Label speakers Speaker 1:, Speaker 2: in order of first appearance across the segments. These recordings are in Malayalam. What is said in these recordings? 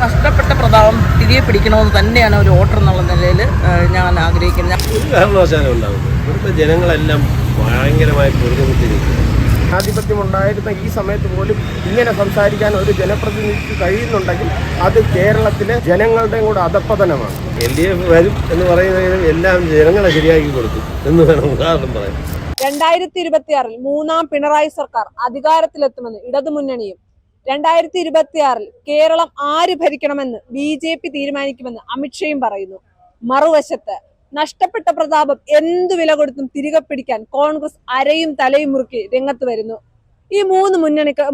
Speaker 1: നഷ്ടപ്പെട്ട പ്രതാപം തിരികെ പിടിക്കണമെന്ന് തന്നെയാണ് ഒരു വോട്ടർ എന്നുള്ള നിലയിൽ ഞാൻ ആഗ്രഹിക്കുന്നത്.
Speaker 2: ഒരു കാരണവശാലും ഉണ്ടാകുന്നത് ഇവിടുത്തെ ജനങ്ങളെല്ലാം ഭയങ്കരമായി പൊരുത്തപ്പെട്ടിരിക്കുന്നു.
Speaker 3: ജനാധിപത്യം ഉണ്ടായിരുന്ന ഈ സമയത്ത് പോലും ഇങ്ങനെ സംസാരിക്കാൻ ഒരു ജനപ്രതിനിധിക്ക് കഴിയുന്നുണ്ടെങ്കിൽ അത് കേരളത്തിലെ ജനങ്ങളുടെയും കൂടെ അധപ്പതനമാണ്.
Speaker 2: LDF വരും എന്ന് പറയുന്നതിനും എല്ലാം ജനങ്ങളെ ശരിയാക്കി കൊടുക്കും എന്ന് വേണം ഉദാഹരണം പറയാൻ.
Speaker 4: 2026 മൂന്നാം പിണറായി സർക്കാർ അധികാരത്തിലെത്തുമെന്ന് ഇടതുമുന്നണിയും 2026 കേരളം ആര് ഭരിക്കണമെന്ന് BJP തീരുമാനിക്കുമെന്ന് അമിത്ഷയും പറയുന്നു. മറുവശത്ത് നഷ്ടപ്പെട്ട പ്രതാപം എന്തു വില കൊടുത്തും തിരികെ പിടിക്കാൻ കോൺഗ്രസ് അരയും തലയും മുറുക്കി രംഗത്ത് വരുന്നു. ഈ മൂന്ന്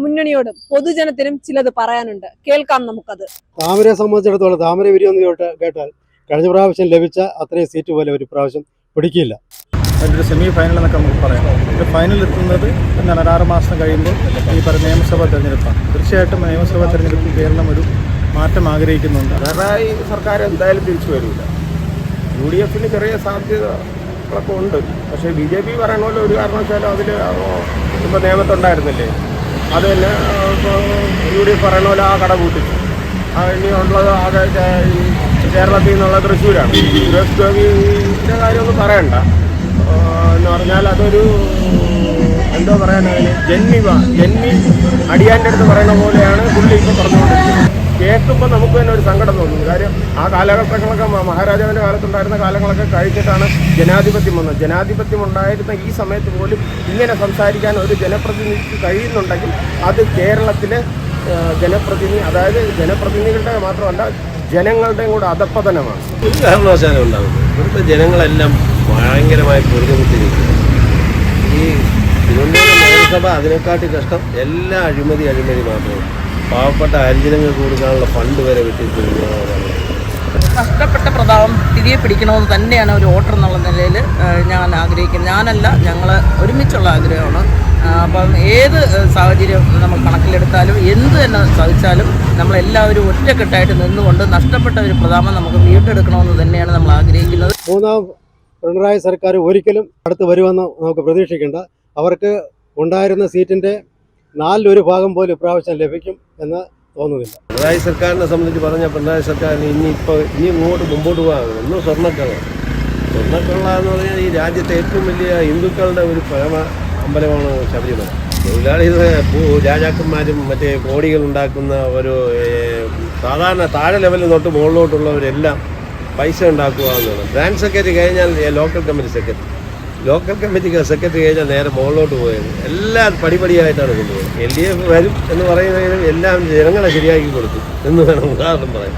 Speaker 4: മുന്നണിയോടും പൊതുജനത്തിനും ചിലത് പറയാനുണ്ട്. കേൾക്കാം നമുക്കത്.
Speaker 5: താമരയെ സംബന്ധിച്ചിടത്തോളം താമര വിരിയൊന്ന് കേട്ടാൽ കഴിഞ്ഞ പ്രാവശ്യം ലഭിച്ച അത്രയും സീറ്റ് പോലെ ഒരു പ്രാവശ്യം പിടിക്കില്ല.
Speaker 6: അതിൻ്റെ ഒരു സെമി ഫൈനൽ എന്നൊക്കെ നമുക്ക് പറയാം. ഒരു ഫൈനൽ എത്തുന്നത് എന്താണ് 6 മാസം കഴിയുമ്പോൾ ഈ പറഞ്ഞ നിയമസഭാ തെരഞ്ഞെടുപ്പാണ്. തീർച്ചയായിട്ടും നിയമസഭാ തെരഞ്ഞെടുപ്പിൽ കേരളം ഒരു മാറ്റം ആഗ്രഹിക്കുന്നുണ്ട്.
Speaker 3: പിണറായി സർക്കാർ എന്തായാലും തിരിച്ചു വരില്ല. UDF ചെറിയ സാധ്യതകളൊക്കെ ഉണ്ട്. പക്ഷേ BJP പറയണ പോലെ ഒരു കാരണവശാലും അതിൽ ഇപ്പോൾ നിയമത്തുണ്ടായിരുന്നില്ലേ, അത് തന്നെ UDF പറയണ പോലെ ആ കട കൂട്ടിച്ചു. ഇനിയുള്ളത് ആകെ കേരളത്തിൽ നിന്നുള്ള തൃശ്ശൂരാണ്. സുരേഷ് ഗോപിയുടെ കാര്യമൊന്നും പറയണ്ട. എന്ന് പറഞ്ഞാൽ അതൊരു എന്തോ പറയാനതിന് ജന്മി അടിയാൻ്റെ അടുത്ത് പറയുന്ന പോലെയാണ് പുള്ളി ഇപ്പോൾ പറഞ്ഞുകൊണ്ടിരിക്കുന്നത്. കേൾക്കുമ്പോൾ നമുക്ക് തന്നെ ഒരു സങ്കടം തോന്നുന്നു. കാര്യം ആ കാലഘട്ടങ്ങളൊക്കെ മഹാരാജാവിൻ്റെ കാലത്തുണ്ടായിരുന്ന കാലങ്ങളൊക്കെ കഴിഞ്ഞിട്ടാണ് ജനാധിപത്യം വന്നത്. ജനാധിപത്യം ഉണ്ടായിരുന്ന ഈ സമയത്ത് പോലും ഇങ്ങനെ സംസാരിക്കാൻ ഒരു ജനപ്രതിനിധിക്ക് കഴിയുന്നുണ്ടെങ്കിൽ അത് കേരളത്തിലെ അതായത് ജനപ്രതിനിധികളുടെ മാത്രമല്ല ജനങ്ങളുടെയും കൂടെ അധപ്പതനമാണ്.
Speaker 2: ഒരു കാരണവശാലും ഉണ്ടാകുന്നത് ഇവിടുത്തെ ജനങ്ങളെല്ലാം ഭയങ്കരമായി പൊരുത്തപ്പെട്ടിരിക്കുന്നു. ഈ തിരുവനന്തപുരം നഗരസഭ അതിനെക്കാട്ടി കഷ്ടം. എല്ലാ അഴിമതി മാത്രമേ. പാവപ്പെട്ട ഹരിജനങ്ങൾക്ക് കൊടുക്കാനുള്ള ഫണ്ട് വരെ വെട്ടിയിരിക്കുന്നത്.
Speaker 1: നഷ്ടപ്പെട്ട പ്രതാപം തിരികെ പിടിക്കണമെന്ന് തന്നെയാണ് ഒരു വോട്ടർ എന്നുള്ള നിലയിൽ ഞാൻ ആഗ്രഹിക്കുന്നത്. ഞാനല്ല, ഞങ്ങൾ ഒരുമിച്ചുള്ള ആഗ്രഹമാണ്. അപ്പം ഏത് സാഹചര്യം നമ്മൾ കണക്കിലെടുത്താലും എന്ത് തന്നെ സാധിച്ചാലും നമ്മളെല്ലാവരും ഒറ്റക്കെട്ടായിട്ട് നിന്നുകൊണ്ട് നഷ്ടപ്പെട്ട ഒരു പ്രതാപം നമുക്ക് വീണ്ടെടുക്കണമെന്ന് തന്നെയാണ് നമ്മൾ ആഗ്രഹിക്കുന്നത്.
Speaker 5: മൂന്നാം പിണറായി സർക്കാർ ഒരിക്കലും അടുത്ത് വരുമെന്ന് നമുക്ക് പ്രതീക്ഷിക്കേണ്ട. അവർക്ക് ഉണ്ടായിരുന്ന സീറ്റിൻ്റെ 4/1 ഭാഗം പോലും ഇപ്രാവശ്യം ലഭിക്കും എന്ന് തോന്നുന്നില്ല.
Speaker 2: പിണറായി സർക്കാരിനെ സംബന്ധിച്ച് പറഞ്ഞാൽ പിണറായി സർക്കാരിന് ഇനി ഇങ്ങോട്ട് മുമ്പോട്ട് പോകാൻ ഒന്നും സ്വർണ്ണക്കള്ള എന്ന് പറഞ്ഞാൽ ഈ രാജ്യത്തെ ഏറ്റവും വലിയ ഹിന്ദുക്കളുടെ ഒരു പരമ അമ്പലമാണ് ശബരിമല. തൊഴിലാളികളെ രാജാക്കന്മാരും മറ്റേ കോടികൾ ഉണ്ടാക്കുന്ന ഒരു സാധാരണ താഴെ ലെവലിൽ തൊട്ട് മുകളിലോട്ടുള്ളവരെല്ലാം പൈസ ഉണ്ടാക്കുക എന്നാണ്. ബ്രാഞ്ച് സെക്രട്ടറി കഴിഞ്ഞാൽ ലോക്കൽ കമ്മിറ്റി സെക്രട്ടറി കഴിഞ്ഞാൽ നേരെ മുകളിലോട്ട് പോയത്. എല്ലാം പടിപടിയായിട്ടാണ് കൊണ്ടുപോകുന്നത്. LDF വരും എന്ന് പറയുന്നതിനും എല്ലാം ജനങ്ങളെ ശരിയാക്കി കൊടുക്കും എന്ന് വേണം ഉദാഹരണം പറയാൻ.